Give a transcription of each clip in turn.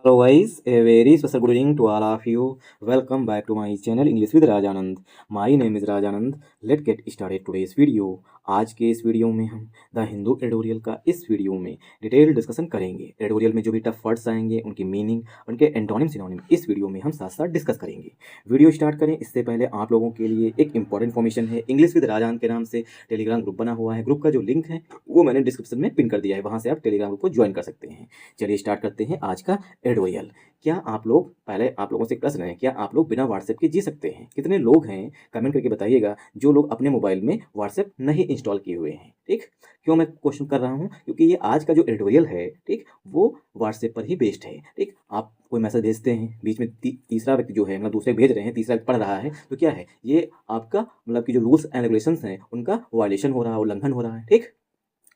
Hello guys, a very special good evening to all of you. Welcome back to my channel English with Rajanand. My name is Rajanand. Let's get started today's video. आज के इस video में हम the Hindu editorial का इस video में detail discussion करेंगे। Editorial में जो भी टफ वर्ड्स आएंगे उनकी मीनिंग, उनके एंटोनिम सिनोनिम इस वीडियो में हम साथ साथ डिस्कस करेंगे। वीडियो स्टार्ट करें इससे पहले आप लोगों के लिए एक इंपॉर्टेंट इन्फॉर्मेशन है। इंग्लिश विद राजानंद के नाम से टेलीग्राम ग्रुप बना हुआ है। ग्रुप का जो लिंक है वो मैंने डिस्क्रिप्शन में पिन कर दिया है, वहाँ से आप टेलीग्राम ग्रुप को ज्वाइन कर सकते हैं। चलिए स्टार्ट करते हैं आज का एडिटोरियल। क्या आप लोग, पहले आप लोगों से एक प्रश्न है, क्या आप लोग बिना व्हाट्सएप के जी सकते हैं? कितने लोग हैं कमेंट करके बताइएगा जो लोग अपने मोबाइल में व्हाट्सएप नहीं इंस्टॉल किए हुए हैं। ठीक, क्यों मैं क्वेश्चन कर रहा हूँ? क्योंकि ये आज का जो एडिटोरियल है, ठीक, वो व्हाट्सएप पर ही बेस्ड है। ठीक, आप कोई मैसेज भेजते हैं, बीच में तीसरा व्यक्ति जो है, मतलब दूसरे भेज रहे हैं, तीसरा व्यक्ति पढ़ रहा है, तो क्या है ये आपका मतलब कि जो रूल्स एंड रेगुलेशंस हैं उनका वायलेशन हो रहा है, उल्लंघन हो रहा है। ठीक,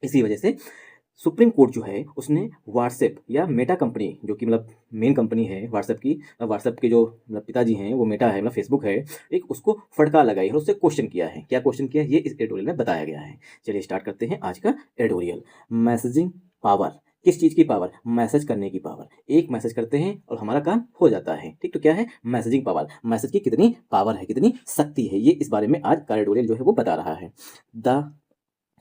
इसी वजह से सुप्रीम कोर्ट जो है उसने व्हाट्सएप या मेटा कंपनी, जो कि मतलब मेन कंपनी है व्हाट्सएप की, व्हाट्सएप के जो मतलब पिताजी हैं वो मेटा है, मतलब फेसबुक है, एक उसको फटकार लगाई है, उससे क्वेश्चन किया है। क्या क्वेश्चन किया है ये इस एडिटोरियल में बताया गया है। चलिए स्टार्ट करते हैं आज का एडिटोरियल। मैसेजिंग पावर, किस चीज़ की पावर? मैसेज करने की पावर। एक मैसेज करते हैं और हमारा काम हो जाता है। ठीक, तो क्या है मैसेजिंग पावर? मैसेज की कितनी पावर है, कितनी शक्ति है, ये इस बारे में आज का एडिटोरियल जो है वो बता रहा है। The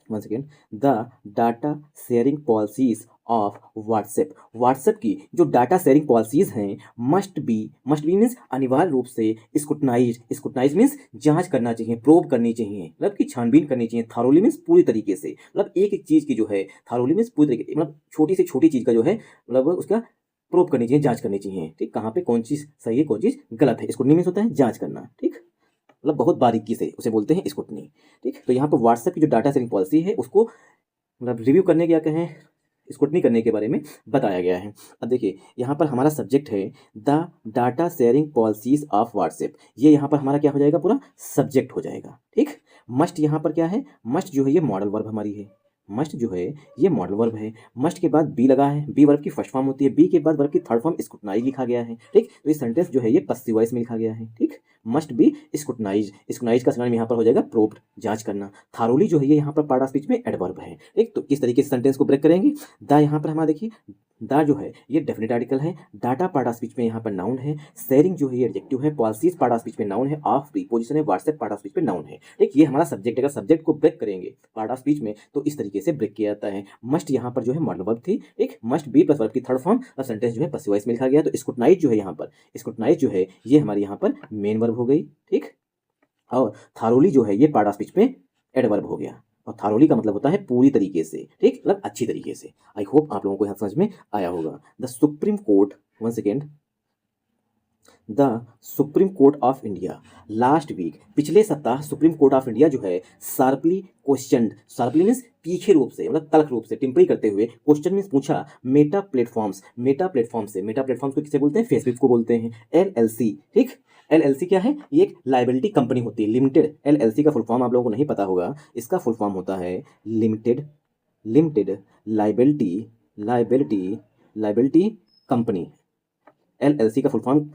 one second, the data sharing policies of WhatsApp की जो डाटा शेयरिंग पॉलिसीज हैं मस्ट बी मीन्स अनिवार्य रूप से स्क्रूटनाइज मीन्स जांच करना चाहिए, प्रोब करनी चाहिए, मतलब कि छानबीन करनी चाहिए। थारोली मीन्स पूरी तरीके से, मतलब एक एक चीज़ की जो है, थारोली मीन्स पूरी तरीके, मतलब छोटी से छोटी चीज़ का जो है मतलब उसका प्रोब करनी चाहिए, जांच करनी चाहिए। ठीक, कहाँ पे कौन चीज़ सही है कौन चीज़ गलत है। स्क्रूटनी मीन्स होता है जांच करना। ठीक, मतलब बहुत बारीकी से उसे बोलते हैं स्क्रूटनी। ठीक, तो यहाँ पर व्हाट्सएप की जो डाटा शेयरिंग पॉलिसी है उसको मतलब रिव्यू करने क्या कहें, स्क्रूटनी करने के बारे में बताया गया है। अब देखिए यहाँ पर हमारा सब्जेक्ट है the data sharing policies of WhatsApp. ये यहाँ पर हमारा क्या हो जाएगा, पूरा सब्जेक्ट हो जाएगा। ठीक, मस्ट यहाँ पर क्या है, मस्ट जो है ये मॉडल वर्ब हमारी है, मस्ट जो है ये मॉडल वर्ब है। मस्ट के बाद बी लगा है, बी वर्ब की फर्स्ट फॉर्म होती है, बी के बाद वर्ब की थर्ड फॉर्म स्क्रूटनाइज लिखा गया है। ठीक, तो ये सेंटेंस जो है ये पस्सिव वॉइस में लिखा गया है। ठीक, मस्ट बी स्क्रूटनाइज का सिनोनिम यहाँ पर हो जाएगा प्रोब्ड, जांच करना। थारोली जो है ये यहाँ पर पार्ट ऑफ स्पीच में एडवर्ब है। ठीक, तो किस तरीके से सेंटेंस को ब्रेक करेंगे? द यहाँ पर हमारा देखिए द जो है ये डेफिनेट आर्टिकल है, डाटा पार्ट ऑफ स्पीच में यहाँ पर नाउन है, शेयरिंग जो है ये एडजेक्टिव है, पॉलिसीज पार्ट ऑफ स्पीच में नाउन है, ऑफ प्रीपोजिशन है, व्हाट्सएप पार्ट ऑफ स्पीच में नाउन है। ठीक, ये हमारा सब्जेक्ट है। अगर सब्जेक्ट को ब्रेक करेंगे पार्ट ऑफ स्पीच में तो इस तरीके से ब्रेक किया जाता है। मस्ट यहाँ पर जो है मॉडल वर्ब थी, एक मस्ट बी प्लस वर्ब की थर्ड फॉर्म और सेंटेंस जो है पसिव वॉइस में लिखा गया। तो स्क्रूटनाइज जो है यहाँ पर, स्क्रूटनाइज जो है ये हमारी यहाँ पर मेन वर्ब हो गई। ठीक, और थारोली जो है ये पार्ट ऑफ स्पीच में एडवर्ब हो गया, और थारोली का मतलब होता है पूरी तरीके से। ठीक, मतलब अच्छी तरीके से। आई होप आप लोगों को यहाँ समझ में आया होगा। The supreme court, one second, the supreme court of India last week, पिछले सप्ताह सुप्रीम कोर्ट ऑफ इंडिया जो है शार्पली क्वेश्चन, शार्पली मीन्स तीखे रूप से, मतलब तल्ख रूप से, टिप्पणी करते हुए, क्वेश्चन मीन्स पूछा, मेटा प्लेटफॉर्म्स से, मेटा प्लेटफॉर्म्स को किसे बोलते हैं? फेसबुक को बोलते हैं। एलएलसी, ठीक, एलएलसी क्या है? ये एक लाइबिलिटी कंपनी होती है, लिमिटेड। एलएलसी का फुल फॉर्म आप लोगों को नहीं पता होगा, इसका फुल फॉर्म होता है limited limited liability liability liability company. LLC का फुल फॉर्म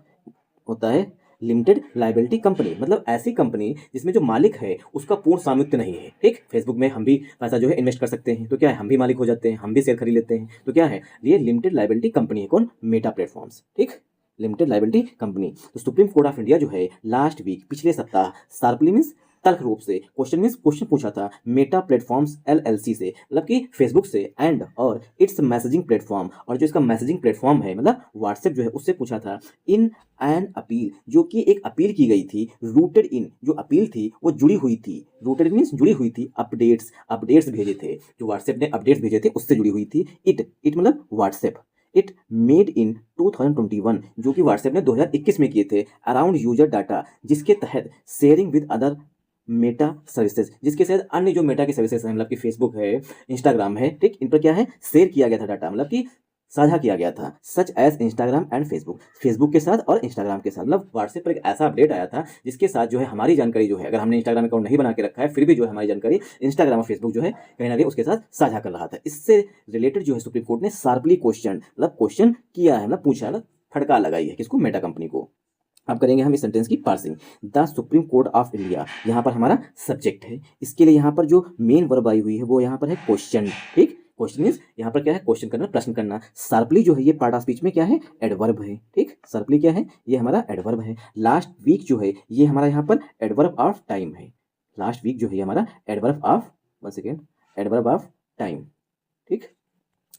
होता है लिमिटेड लाइबिलिटी कंपनी, मतलब ऐसी कंपनी जिसमें जो मालिक है उसका पूर्ण स्वामित्व नहीं है। ठीक, फेसबुक में हम भी पैसा जो है इन्वेस्ट कर सकते हैं, तो क्या है हम भी मालिक हो जाते हैं, हम भी शेयर खरीद लेते हैं, तो क्या है ये लिमिटेड लाइबिलिटी कंपनी है। कौन? Meta platforms. ठीक, लिमिटेड लाइबिलिटी कंपनी। तो सुप्रीम कोर्ट ऑफ इंडिया जो है लास्ट वीक, पिछले सप्ताह, शार्पली मीन्स तल्ख रूप से, क्वेश्चन मीन्स क्वेश्चन पूछा था मेटा प्लेटफॉर्म्स एलएलसी से, मतलब कि फेसबुक से, एंड और इट्स मैसेजिंग प्लेटफॉर्म, और जो इसका मैसेजिंग प्लेटफॉर्म है मतलब व्हाट्सएप जो है उससे पूछा था, इन एन अपील, जो कि एक अपील की गई थी, रूटेड इन, जो अपील थी वो जुड़ी हुई थी, रूटेड मीन्स जुड़ी हुई थी, अपडेट्स भेजे थे, जो व्हाट्सएप ने अपडेट्स भेजे थे उससे जुड़ी हुई थी। इट मतलब व्हाट्सएप, इट मेड इन 2021, जो कि व्हाट्सएप ने 2021 में किए थे, अराउंड यूजर डाटा, जिसके तहत sharing with other matter services, जिसके साथ अन्य जो मेटा की सर्विसेज हैं, मतलब कि फेसबुक है, इंस्टाग्राम है, ठीक, इन पर क्या है शेयर किया गया था डाटा, मतलब कि साझा किया गया था, such as Instagram and Facebook, Facebook के साथ और इंस्टाग्राम के साथ। मतलब व्हाट्सएप पर एक ऐसा अपडेट आया था जिसके साथ जो है हमारी जानकारी जो है, अगर हमने इंस्टाग्राम अकाउंट नहीं बना के रखा है फिर भी जो है हमारी जानकारी इंस्टाग्राम और फेसबुक जो है कहीं ना कहीं उसके साथ साझा कर रहा था। इससे रिलेटेड जो है सुप्रीम कोर्ट ने शार्पली क्वेश्चन, मतलब क्वेश्चन किया है, मतलब पूछा है, मतलब फटकार लगाई है किसको? मेटा कंपनी को। अब करेंगे हम इस सेंटेंस की parsing. The supreme court of India यहाँ पर हमारा सब्जेक्ट है, इसके लिए यहाँ पर जो मेन वर्ब आई हुई है वो यहाँ पर है क्वेश्चन। ठीक, क्वेश्चन मीन्स यहाँ पर क्या है, क्वेश्चन करना, प्रश्न करना। शार्पली जो है ये पार्ट ऑफ स्पीच में क्या है, एडवर्ब है। ठीक, शार्पली क्या है, ये हमारा एडवर्ब है। लास्ट वीक जो है ये हमारा यहाँ पर एडवर्ब ऑफ टाइम है। लास्ट वीक जो है हमारा adverb of, one second, adverb of time. ठीक,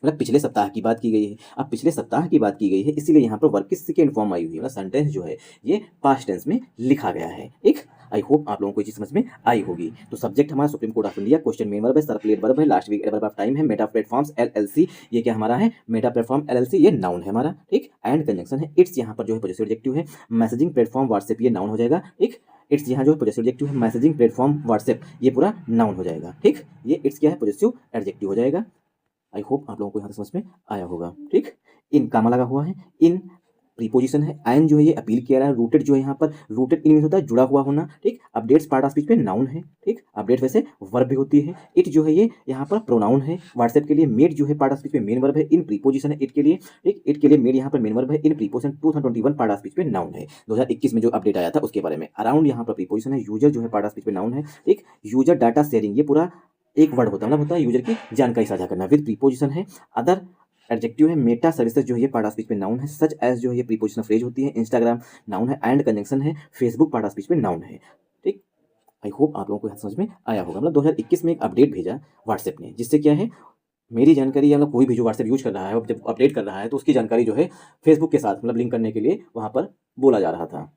मतलब पिछले सप्ताह की बात की गई है। अब पिछले सप्ताह की बात की गई है इसीलिए यहाँ पर वर्ब की सेकेंड फॉर्म आई हुई है, मतलब सेंटेंस जो है ये पास्ट टेंस में लिखा गया है। ठीक, आई होप आप लोगों को ये चीज समझ में आई होगी। तो सब्जेक्ट हमारा supreme court of India, question main verb है, शार्पली एडवर्ब है, last week adverb of time है, मेटा प्लेटफॉर्म्स एलएलसी, ये क्या हमारा है, मेटा प्लेटफॉर्म एलएलसी, ये नाउन है हमारा। ठीक, एंड कंजंक्शन है, इट्स यहाँ पर जो है पॉजिटिव एडजेक्टिव है। मैसेजिंग प्लेटफॉर्म व्हाट्सएप, ये नाउन हो जाएगा। ठीक, इट्स यहाँ जो है पॉजिटिव एडजेक्टिव है, मैसेजिंग प्लेटफॉर्म व्हाट्सएप ये पूरा नाउन हो जाएगा। ठीक, ये इट्स क्या है, पॉजिटिव एडजेक्टिव हो जाएगा। आई होप आप लोगों को यहाँ समझ में आया होगा। ठीक, इन कामा लगा हुआ है, इन प्रीपोजिशन है, एंड जो है ये अपील किया रहा है, रूटेड जो है यहाँ पर, रूटेड इन मीन होता है जुड़ा हुआ होना। ठीक, अपडेट्स पार्ट ऑफ स्पीच पे नाउन है। ठीक, अपडेट वैसे वर्ब भी होती है। इट जो है ये यहाँ पर प्रोनाउन है व्हाट्सएप के लिए। मेड जो है पार्ट ऑफ स्पीच में मेन वर्ब है, इन प्रीपोजिशन है इट के लिए। ठीक, इट के लिए मेड यहाँ पर मेन वर्ब है, in preposition 2021 part of speech पे नाउन है। 2021 में जो अपडेट आया था उसके बारे में। अराउंड यहाँ पर प्रीपोजिशन है, यूजर जो है पार्ट ऑफ स्पीच पे नाउन है। ठीक, यूजर डाटा शेयरिंग ये पूरा एक वर्ड होता है, मतलब होता है यूजर की जानकारी साझा करना, विद प्रीपोजिशन है। अदर एडजेक्टिव है, मेटा सर्विसेज जो है ये पार्ट ऑफ स्पीच में नाउन है। सच एज जो है ये प्रीपोजिशनल फ्रेज होती है। इंस्टाग्राम नाउन है, एंड कंजंक्शन है, फेसबुक पार्ट ऑफ स्पीच में नाउन है। ठीक, आई होप आप लोगों को यहाँ समझ में आया होगा। मतलब 2021 में एक अपडेट भेजा व्हाट्सएप ने, जिससे क्या है, मेरी जानकारी या मतलब कोई भी जो व्हाट्सएप यूज कर रहा है जब अपडेट कर रहा है तो उसकी जानकारी जो है फेसबुक के साथ मतलब लिंक करने के लिए वहां पर बोला जा रहा था।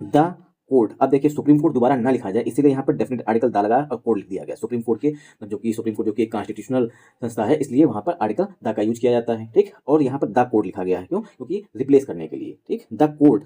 द कोर्ट, अब देखिए सुप्रीम कोर्ट दोबारा ना लिखा जाए इसीलिए यहाँ पर डेफिनेट आर्टिकल दा लगा और कोर्ट लिख दिया गया। सुप्रीम कोर्ट के जो कि सुप्रीम कोर्ट जो कि एक कॉन्स्टिट्यूशनल संस्था है इसलिए वहाँ पर आर्टिकल द का यूज किया जाता है। ठीक, और यहाँ पर द कोर्ट लिखा गया है, क्यों, क्योंकि रिप्लेस करने के लिए। ठीक, द कोर्ट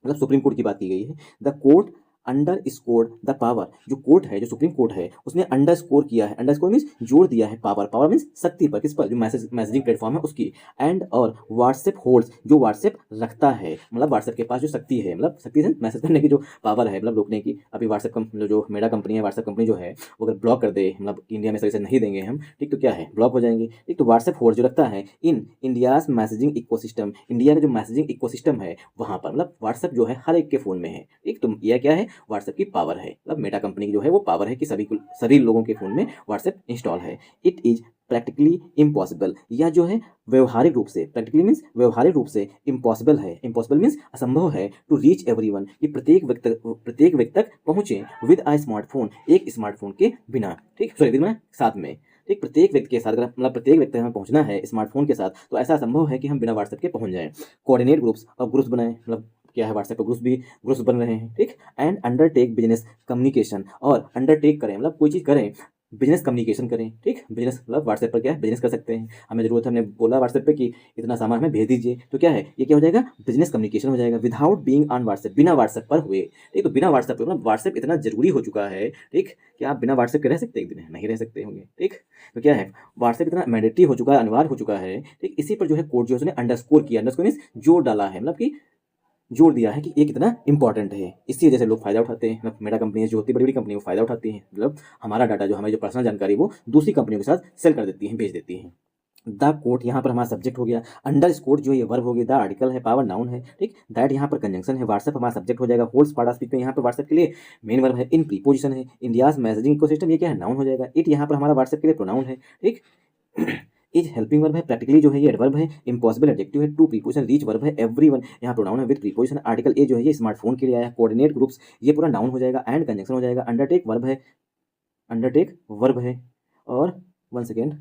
मतलब सुप्रीम कोर्ट की बात की गई है। The court under score the power, जो कोर्ट है, जो सुप्रीम कोर्ट है उसने अंडर स्कोर किया है। अंडर स्कोर मीन्स जोड़ दिया है पावर, पावर मीन्स शक्ति पर, किस पर, जो मैसेजिंग प्लेटफॉर्म है उसकी। एंड और व्हाट्सएप होल्ड्स, जो व्हाट्सएप रखता है, मतलब व्हाट्सएप के पास जो शक्ति है, मतलब शक्ति से मैसेज करने की जो पावर है, मतलब रोकने की। अभी व्हाट्सएप जो मेरा कंपनी है, व्हाट्सएप कंपनी जो है वो अगर ब्लॉक कर दे, मतलब इंडिया में सर्विस नहीं देंगे हम, ठीक, तो क्या है, ब्लॉक हो जाएंगे। ठीक, तो व्हाट्सएप होल्ड जो रखता है in India's messaging ecosystem, India का जो मैसेजिंग इकोसिस्टम है वहाँ पर, मतलब व्हाट्सएप जो है हर एक के फोन में है। ठीक, तो यह क्या है, व्हाट्सएप की पावर है, मतलब मेटा कंपनी की जो है वो पावर है कि सभी लोगों के फोन में व्हाट्सएप इंस्टॉल है। इट इज प्रैक्टिकली इम्पॉसिबल, यह जो है व्यवहारिक रूप से, प्रैक्टिकली मीन्स व्यवहारिक रूप से, इम्पॉसिबल है, इम्पॉसिबल मीन्स असंभव है, टू रीच एवरीवन, कि प्रत्येक व्यक्ति तक पहुंचे, विद आ स्मार्टफोन, एक स्मार्टफोन के बिना। ठीक, सॉरी, विद साथ में। ठीक, प्रत्येक व्यक्ति के साथ, अगर मतलब प्रत्येक व्यक्ति हमें पहुंचना है स्मार्टफोन के साथ तो ऐसा संभव है कि हम बिना व्हाट्सएप के पहुंच जाएं। कोऑर्डिनेट ग्रुप्स, और ग्रुप्स बनाएं, मतलब क्या है, व्हाट्सएप पर ग्रुप्स बन रहे हैं। ठीक, एंड अंडरटेक बिजनेस कम्युनिकेशन, और अंडरटेक करें मतलब कोई चीज़ करें, बिजनेस कम्युनिकेशन करें। ठीक, बिजनेस मतलब व्हाट्सएप पर क्या है, बिजनेस कर सकते हैं, हमें जरूरत है, हमने बोला व्हाट्सएप पे कि इतना सामान हमें भेज दीजिए, तो क्या है, ये क्या हो जाएगा, बिजनेस कम्युनिकेशन हो जाएगा। विदाउट बीइंग ऑन व्हाट्सएप, बिना व्हाट्सएप पर हुए। ठीक, तो बिना व्हाट्सएप पर, मतलब व्हाट्सएप इतना जरूरी हो चुका है। ठीक, कि आप बिना व्हाट्सएप के रह सकते हैं, एक दिन नहीं रह सकते होंगे। ठीक, तो क्या है, व्हाट्सएप इतना मैंडेटरी हो चुका है, अनिवार्य हो चुका है। ठीक, इसी पर जो है कोर्ट जो है उसने अंडरस्कोर किया, अंडरस्कोर मीन्स जोर डाला है, मतलब कि जोड़ दिया है कि ये कितना इंपॉर्टेंट है। इसी वजह से लोग फायदा उठाते हैं, मतलब मेरा कंपनी जो होती है बड़ी बड़ी कंपनी वो फायदा उठाती है, मतलब हमारा डाटा जो हमारी जो पर्सनल जानकारी वो दूसरी कंपनियों के साथ सेल कर देती हैं, भेज देती हैं। द कोर्ट यहाँ पर हमारा सब्जेक्ट हो गया, अंडर स्कोर जो ये वर्ब हो गया, द आर्टिकल है, पावर नाउन है। ठीक, दैट यहाँ पर कंजंक्शन है, व्हाट्सएप हमारा सब्जेक्ट हो जाएगा, होल्ड्स पार्ट ऑफ स्पीच में यहाँ पर व्हाट्सएप के लिए मेन वर्ब है, इन प्रीपोजिशन है, इंडियाज मैसेजिंग इकोसिस्टम ये क्या है, नाउन हो जाएगा। इट यहाँ पर हमारा व्हाट्सएप के लिए प्रोनाउन है। ठीक, इज हेल्पिंग वर्ब है, प्रैक्टिकली जो है ये एडवर्ब है, इम्पॉसिबल एडजेक्टिव है, टू प्रीपोजिशन, रीच वर्ब है, एवरीवन यहाँ प्रोनाउन है विद प्रीपोजिशन, आर्टिकल ए जो है ये स्मार्टफोन के लिए आया, कोऑर्डिनेट ग्रुप्स ये पूरा नाउन हो जाएगा, एंड कंजंक्शन हो जाएगा, अंडरटेक वर्ब है, अंडरटेक वर्ब है, और वन सेकेंड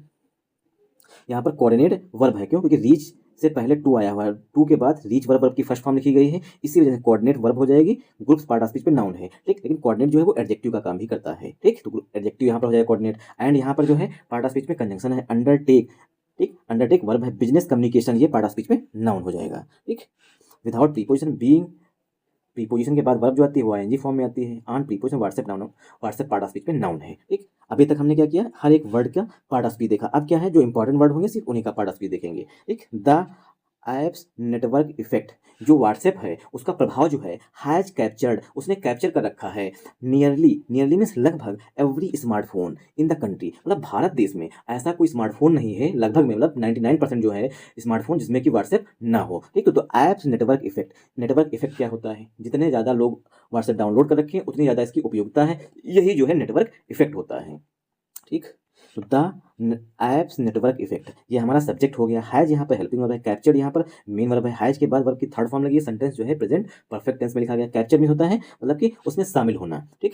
यहाँ पर कोऑर्डिनेट वर्ब है, क्यों, क्योंकि रीच से पहले टू आया हुआ है, टू के बाद रीच वर्ब की फर्स्ट फॉर्म लिखी गई है, इसी वजह से कोऑर्डिनेट वर्ब हो जाएगी। ग्रुप्स पार्ट ऑफ स्पीच पे नाउन है। ठीक, लेकिन कोऑर्डिनेट जो है वो एडजेक्टिव का काम भी करता है। ठीक, तो एडजेक्टिव यहाँ पर हो जाएगा कोऑर्डिनेट, एंड यहाँ पर जो है पार्ट ऑफ स्पीच में कंजंक्शन है, अंडरटेक। ठीक, अंडरटेक वर्ब है, बिजनेस कम्युनिकेशन ये पार्ट ऑफ स्पीच में नाउन हो जाएगा। ठीक, विदाउट प्रीपोजिशन, बीइंग प्रीपोजिशन के बाद वर्ब जो आती है वो आईएनजी फॉर्म में आती है, on preposition WhatsApp noun, WhatsApp part of speech में नाउन है। ठीक, अभी तक हमने क्या किया, हर एक वर्ड का पार्ट ऑफ स्पीच देखा। अब क्या है, जो इंपॉर्टेंट वर्ड होंगे सिर्फ उन्हीं का पार्ट ऑफ स्पीच देखेंगे। ठीक, द एप्स नेटवर्क इफेक्ट, जो व्हाट्सएप है उसका प्रभाव जो है, हैज कैप्चर्ड उसने कैप्चर कर रखा है, नियरली मीन्स लगभग, every smartphone in the country, मतलब भारत देश में ऐसा कोई स्मार्टफोन नहीं है, लगभग में मतलब 99% जो है स्मार्टफोन जिसमें कि व्हाट्सएप ना हो। ठीक, तो apps network effect, network effect क्या होता है, जितने ज़्यादा लोग व्हाट्सएप डाउनलोड कर रखे हैं उतनी ज़्यादा इसकी उपयोगिता है, यही जो है नेटवर्क इफेक्ट होता है। ठीक, द एप्स नेटवर्क इफेक्ट, ये हमारा सब्जेक्ट हो गया। हैज यहाँ पर हेल्पिंग वर्ब है, कैप्चर्ड यहाँ पर मेन वर्ब है, हैज के बाद वर्ब की थर्ड फॉर्म लगी है, सेंटेंस जो है प्रेजेंट परफेक्ट टेंस में लिखा गया। कैप्चर मीन होता है मतलब कि उसमें शामिल होना, ठीक।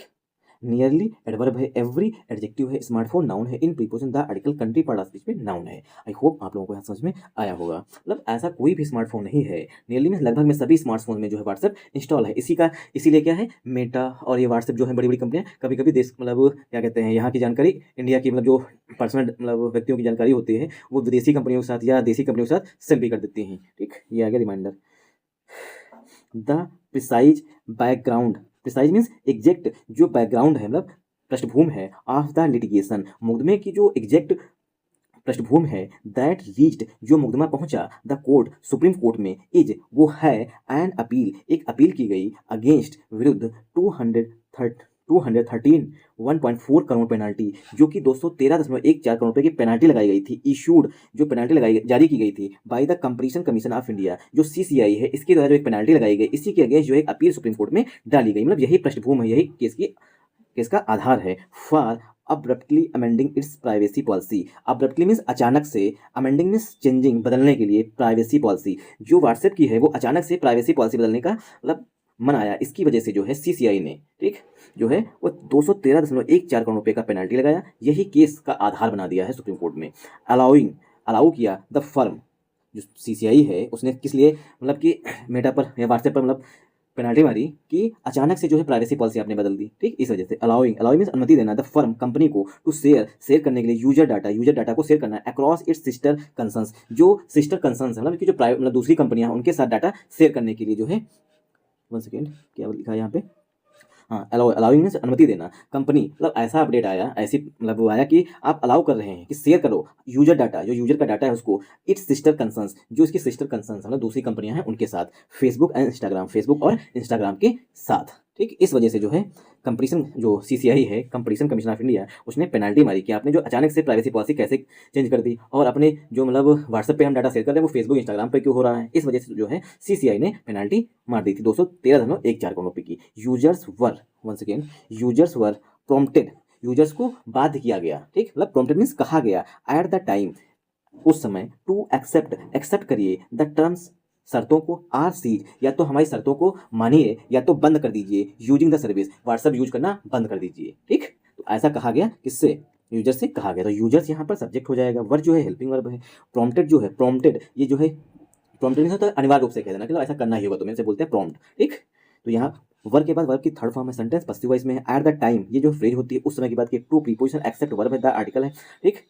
नियरली एडवर्ब है, एवरी एडजेक्टिव है, स्मार्टफोन नाउन है, in preposition the article country part of speech में नाउन है। आई होप आप लोगों को यहाँ समझ में आया होगा। मतलब ऐसा कोई भी स्मार्टफोन नहीं है, नियरली में लगभग में सभी स्मार्टफोन में जो है व्हाट्सएप इंस्टॉल है। इसीलिए क्या है, मेटा और ये व्हाट्सएप जो है बड़ी बड़ी कंपनियां कभी कभी देश मतलब क्या कहते हैं यहाँ की जानकारी, इंडिया की मतलब जो पर्सनल मतलब व्यक्तियों की जानकारी होती है वो विदेशी कंपनियों के साथ या देसी कंपनियों के साथ सेल भी कर देती हैं, ठीक। ये आ गया reminder. The precise background, precise means exact जो बैकग्राउंड है मतलब पृष्ठभूमि है, ऑफ द लिटिगेशन मुकदमे की जो एग्जैक्ट पृष्ठभूमि है, दैट रीच्ड जो मुकदमा पहुंचा, द कोर्ट सुप्रीम कोर्ट में, इज वो है, एन अपील एक अपील की गई, अगेंस्ट विरुद्ध 213 1.4 करोड़ पेनाल्टी जो कि 213.14 करोड़ रुपए की पेनाल्टी लगाई गई थी, इशूड जो पेनाल्टी जारी की गई थी by the competition commission of India जो CCI है, इसके द्वारा जो एक पेनाल्टी लगाई गई, इसी के अगेंस्ट जो एक अपील सुप्रीम कोर्ट में डाली गई। मतलब यही पृष्ठभूमि है, यही केस का आधार है। For abruptly amending it's privacy policy, abruptly means अचानक से, अमेंडिंग मीन्स चेंजिंग बदलने के लिए, प्राइवेसी पॉलिसी जो व्हाट्सएप की है वो अचानक से प्राइवेसी पॉलिसी बदलने का मतलब मनाया, इसकी वजह से जो है CCI ने, ठीक, जो है वो 213.14 करोड़ रुपए का पेनाल्टी लगाया, यही केस का आधार बना दिया है सुप्रीम कोर्ट में। अलाउ किया द फर्म जो CCI है उसने किस लिए मतलब कि मेटा पर या व्हाट्सएप पर मतलब पेनाल्टी मारी कि अचानक से जो है प्राइवेसी पॉलिसी आपने बदल दी, ठीक। इस वजह से अलाउइंग मीन्स अनुमति देना, द फर्म कंपनी को टू शेयर करने के लिए यूजर डाटा को शेयर करना अक्रॉस इट्स सिस्टर कंसर्न्स जो सिस्टर कंसर्न्स है मतलब कि जो प्राइवेट मतलब दूसरी कंपनियां हैं उनके साथ डाटा शेयर करने के लिए जो है, 1 सेकेंड क्या लिखा है यहाँ पे, हाँ अलाउइंग मीन्स अनुमति देना। कंपनी मतलब ऐसा अपडेट आया, ऐसी मतलब वो आया कि आप अलाउ कर रहे हैं कि शेयर करो यूजर डाटा, जो यूजर का डाटा है उसको इट्स सिस्टर कंसर्न्स जो इसकी सिस्टर कंसर्न्स मतलब दूसरी कंपनियां हैं उनके साथ, फेसबुक और इंस्टाग्राम के साथ, ठीक। इस वजह से जो है कंपटीशन जो CCI है, कंपटीशन कमीशन ऑफ इंडिया, उसने पेनाल्टी मारी कि आपने जो अचानक से प्राइवेसी पॉलिसी कैसे चेंज कर दी और अपने जो मतलब व्हाट्सएप पे हम डाटा शेयर कर रहे हैं वो फेसबुक इंस्टाग्राम पे क्यों हो रहा है। इस वजह से जो है CCI ने पेनाल्टी मार दी थी 213.14 करोड़ रुपए की। यूजर्स वर प्रॉम्प्टेड, यूजर्स को बाध्य किया गया, ठीक। मतलब प्रॉम्प्टेड मीन्स कहा गया, एट द टाइम उस समय, टू एक्सेप्ट करिए द टर्म्स शर्तों को, आर सीज या तो हमारी शर्तों को मानिए या तो बंद कर दीजिए, using the service WhatsApp use करना बंद कर दीजिए, ठीक। तो ऐसा कहा गया किससे, यूजर से कहा गया। तो यूजर्स यहाँ पर सब्जेक्ट हो जाएगा, वर्ब जो है हेल्पिंग वर्ब है, प्रॉम्प्टेड जो है, प्रॉम्प्टेड ये जो है प्रॉम्प्टेड नहीं होता अनिवार्य रूप से कह देना कि ऐसा करना ही होगा तुम्हें, से बोलते हैं प्रॉम्प्ट, ठीक। तो यहाँ वर्ब के बाद वर्ब की थर्ड फॉर्म है सेंटेंस पसिव वॉइस में है, एट द टाइम ये जो फ्रेज होती है उस समय की बात की, टू प्रीपोजिशन एक्सेप्ट वर्ब है, द आर्टिकल है, ठीक।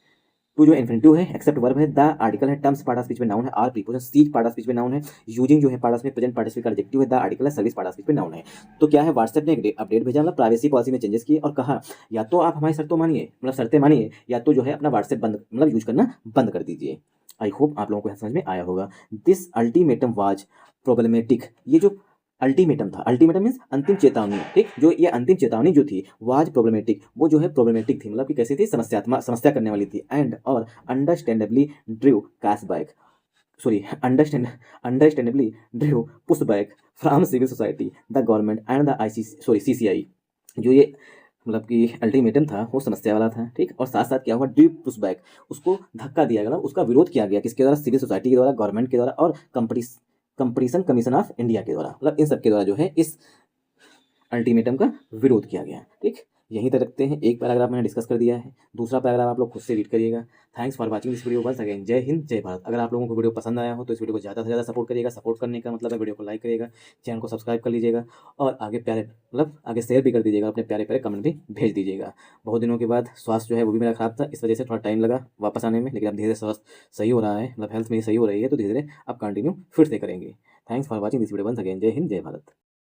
टू जो इन्फिनिटिव है, एक्सेप्ट वर्ब है, द आर्टिकल है, टर्म्स पार्ट ऑफ स्पीच में नाउन है, or preposition, sees part of speech में नाउन है, यूजिंग जो है part of speech present participle का एडजेक्टिव है, द आर्टिकल है, सर्विस पार्ट ऑफ स्पीच में नाउन है। तो क्या है, व्हाट्सएप ने एक अपडेट भेजा मतलब प्राइवेसी पॉलिसी में चेंजेस किए और कहा या तो आप हमारी शर्तों मानिए मतलब शर्तें मानिए या तो जो है अपना व्हाट्सएप बंद मतलब यूज करना बंद कर दीजिए। आई होप आप लोगों को समझ में आया होगा। दिस अल्टीमेटम वाज प्रॉब्लमेटिक, ये जो अल्टीमेटम था, अल्टीमेटम मीन्स अंतिम चेतावनी, ठीक। जो ये अंतिम चेतावनी जो थी वाज प्रॉब्लमेटिक, वो जो है प्रॉब्लमेटिक थी मतलब कि कैसी थी, समस्या करने वाली थी, एंड और understandably drew cashback understandably drew pushback from civil society, the government and the CCI। जो ये मतलब कि अल्टीमेटम था वो समस्या वाला था, ठीक। और साथ साथ क्या हुआ, ड्यू पुशबैक उसको धक्का दिया गया, उसका विरोध किया गया किसके द्वारा, सिविल सोसाइटी के द्वारा, गवर्नमेंट के द्वारा और कंपटीशन कमीशन ऑफ इंडिया के द्वारा, मतलब इन सब के द्वारा जो है इस अल्टीमेटम का विरोध किया गया, ठीक। यहीं तक रखते हैं, एक पैराग्राफ मैंने डिस्कस कर दिया है, दूसरा पैराग्राफ आप लोग खुद से रीड करिएगा। Thanks for watching this video once again. जय हिंद जय भारत। अगर आप लोगों को वीडियो पसंद आया हो तो इस वीडियो को ज़्यादा से ज़्यादा सपोर्ट करिएगा। सपोर्ट करने का मतलब है वीडियो को लाइक करिएगा, चैनल को सब्सक्राइब कर लीजिएगा और आगे प्यारे मतलब आगे शेयर भी कर दीजिएगा, अपने प्यारे प्यारे कमेंट भी भेज दीजिएगा। बहुत दिनों के बाद स्वास्थ्य जो है वो भी मेरा खराब था, इस वजह से थोड़ा टाइम लगा वापस आने में, लेकिन अब धीरे धीरे स्वास्थ्य सही हो रहा है, मतलब हेल्थ में सही हो रही है, तो धीरे धीरे अब कंटिन्यू फिर से करेंगे। Thanks for watching this video once again. जय हिंद जय भारत।